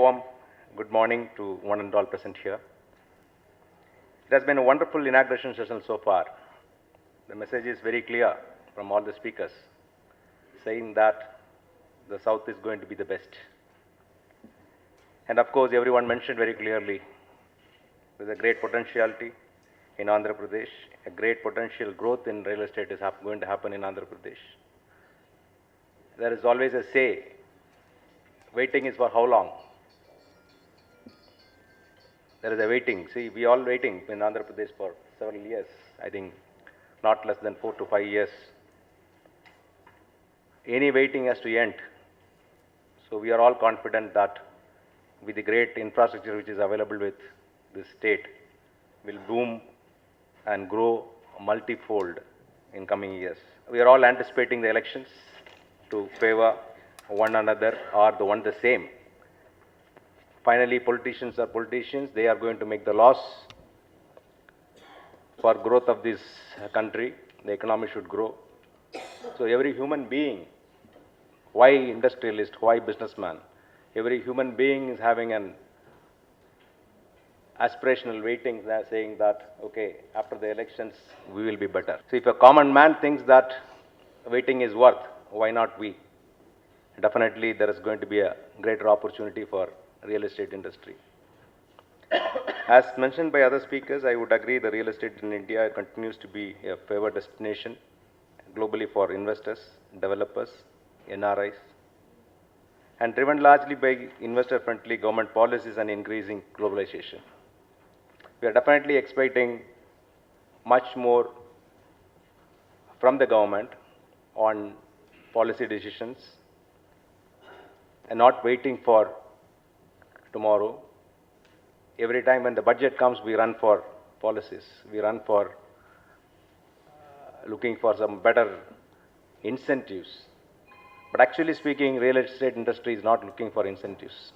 warm good morning to one and all present here. It has been a wonderful inauguration session so far. The message is very clear from all the speakers, saying that the South is going to be the best. And of course, everyone mentioned very clearly, there is a great potentiality in Andhra Pradesh, a great potential growth in real estate is going to happen in Andhra Pradesh. There is always a say, waiting is for how long? There is a waiting. See, we all waiting in Andhra Pradesh for several years. I think not less than 4 to 5 years. Any waiting has to end. So we are all confident that with the great infrastructure which is available with this state, will boom and grow multifold in coming years. We are all anticipating the elections to favor one another or the one the same. Finally, politicians are politicians. They are going to make the laws for growth of this country. The economy should grow. So every human being, why industrialist, why businessman? Every human being is having an aspirational waiting, saying that, okay, after the elections, we will be better. So if a common man thinks that waiting is worth, why not we? Definitely there is going to be a greater opportunity for real estate industry. As mentioned by other speakers, I would agree the real estate in India continues to be a favored destination globally for investors, developers, NRIs, and driven largely by investor-friendly government policies and increasing globalization. We are definitely expecting much more from the government on policy decisions and not waiting for tomorrow. Every time when the budget comes, we run for policies. We run for looking for some better incentives. But actually speaking, real estate industry is not looking for incentives.